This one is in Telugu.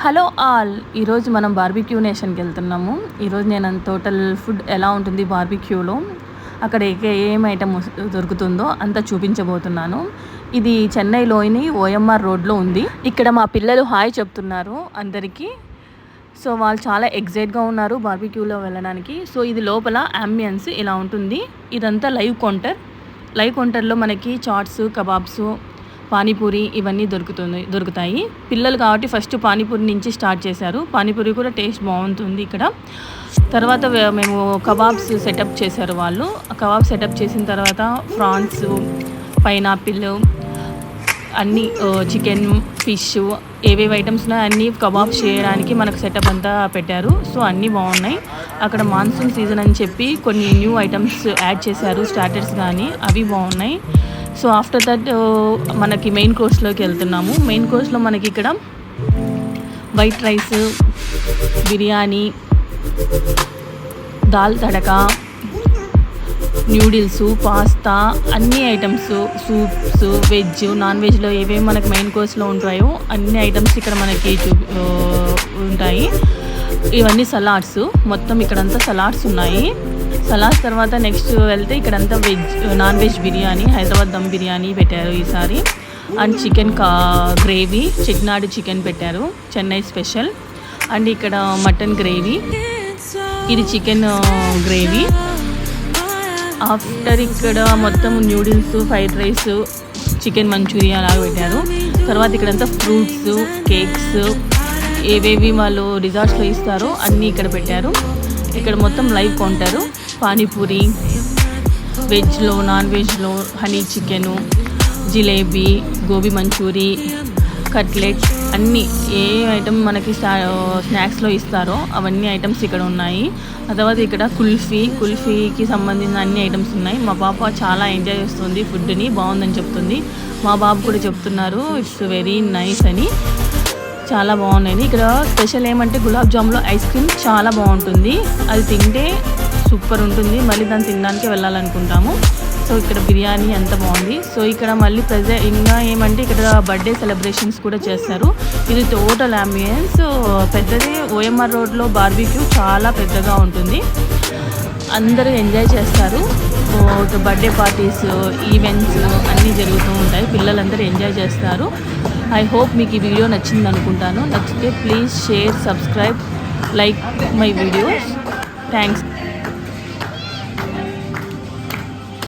హలో ఆల్, ఈరోజు మనం బార్బిక్యూ నేషన్కి వెళ్తున్నాము. ఈరోజు నేను టోటల్ ఫుడ్ ఎలా ఉంటుంది బార్బిక్యూలో, అక్కడ ఏం ఐటమ్ దొరుకుతుందో అంతా చూపించబోతున్నాను. ఇది చెన్నైలోని ఓఎంఆర్ రోడ్లో ఉంది. ఇక్కడ మా పిల్లలు హాయ్ చెప్తున్నారు అందరికీ. సో వాళ్ళు చాలా ఎగ్జైట్గా ఉన్నారు బార్బిక్యూలో వెళ్ళడానికి. సో ఇది లోపల అంబియన్స్ ఇలా ఉంటుంది. ఇదంతా లైవ్ కౌంటర్లో మనకి చాట్స్, కబాబ్స్, పానీపూరి ఇవన్నీ దొరుకుతాయి. పిల్లలు కాబట్టి ఫస్ట్ పానీపూరి నుంచి స్టార్ట్ చేశారు. పానీపూరి కూడా టేస్ట్ బాగుంటుంది ఇక్కడ. తర్వాత మేము కబాబ్స్ సెటప్ చేశారు వాళ్ళు. కబాబ్ సెటప్ చేసిన తర్వాత ఫ్రాన్స్, పైనాపిల్, అన్నీ చికెన్, ఫిష్, ఏవేవి ఐటమ్స్ ఉన్నాయో అన్నీ కబాబ్స్ చేయడానికి మనకు సెటప్ అంతా పెట్టారు. సో అన్నీ బాగున్నాయి. అక్కడ మాన్సూన్ సీజన్ అని చెప్పి కొన్ని న్యూ ఐటమ్స్ యాడ్ చేశారు, స్టార్టర్స్ కానీ, అవి బాగున్నాయి. సో ఆఫ్టర్ దట్ మనకి మెయిన్ కోర్స్లోకి వెళ్తున్నాము. మెయిన్ కోర్స్లో మనకి ఇక్కడ white rice, biryani, dal tadka, noodles, pasta, అన్ని ఐటమ్స్, సూప్స్, వెజ్, నాన్ వెజ్లో ఏవేవి మనకి మెయిన్ కోర్స్లో ఉంటాయో అన్ని ఐటమ్స్ ఇక్కడ మనకి ఉంటాయి. ఇవన్నీ సలాడ్స్, మొత్తం ఇక్కడంతా సలాడ్స్ ఉన్నాయి. సలాడ్స్ తర్వాత నెక్స్ట్ వెళ్తే ఇక్కడంతా నాన్ వెజ్ బిర్యానీ, హైదరాబాద్ దమ్ బిర్యానీ పెట్టారు ఈసారి. And chicken gravy, Chettinad chicken పెట్టారు, చెన్నై స్పెషల్. అండ్ ఇక్కడ మటన్ గ్రేవీ, ఇది చికెన్ గ్రేవీ. ఆఫ్టర్ ఇక్కడ మొత్తం noodles, fried rice, chicken manchurian లాగా పెట్టారు. తర్వాత ఇక్కడంతా ఫ్రూట్స్, కేక్స్, ఏవేవి వాళ్ళు రిసార్ట్స్లో ఇస్తారో అన్నీ ఇక్కడ పెట్టారు. ఇక్కడ మొత్తం లైవ్ కౌంటరు. పానీపూరి, వెజ్లో, నాన్ వెజ్లో honey chicken, jalebi, gobi manchurian, cutlet, అన్నీ ఏ ఐటమ్ మనకి స్నాక్స్లో ఇస్తారో అవన్నీ ఐటమ్స్ ఇక్కడ ఉన్నాయి. ఆ తర్వాత ఇక్కడ కుల్ఫీకి సంబంధించిన అన్ని ఐటమ్స్ ఉన్నాయి. మా పాప చాలా ఎంజాయ్ చేస్తుంది ఫుడ్ని, బాగుందని చెప్తుంది. మా బాబు కూడా చెప్తున్నారు ఇట్స్ వెరీ నైస్ అని, చాలా బాగున్నాయి. ఇక్కడ స్పెషల్ ఏమంటే గులాబ్ జామ్లో ఐస్ క్రీమ్ చాలా బాగుంటుంది. అది తింటే సూపర్ ఉంటుంది, మళ్ళీ దాన్ని తినడానికి వెళ్ళాలనుకుంటాము. సో ఇక్కడ బిర్యానీ అంత బాగుంది. సో ఇక్కడ మళ్ళీ ఇంకా ఏమంటే ఇక్కడ బర్త్డే సెలబ్రేషన్స్ కూడా చేస్తారు. ఇది టోటల్ అంబియన్స్ పెద్దది. ఓఎంఆర్ రోడ్లో బార్బిక్యూ చాలా పెద్దగా ఉంటుంది, అందరూ ఎంజాయ్ చేస్తారు. బర్త్డే పార్టీస్, ఈవెంట్స్ అన్నీ జరుగుతూ ఉంటాయి. పిల్లలందరూ ఎంజాయ్ చేస్తారు. ఐ హోప్ మీకు ఈ వీడియో నచ్చింది అనుకుంటాను. నచ్చితే please share, subscribe, like my videos. Thanks.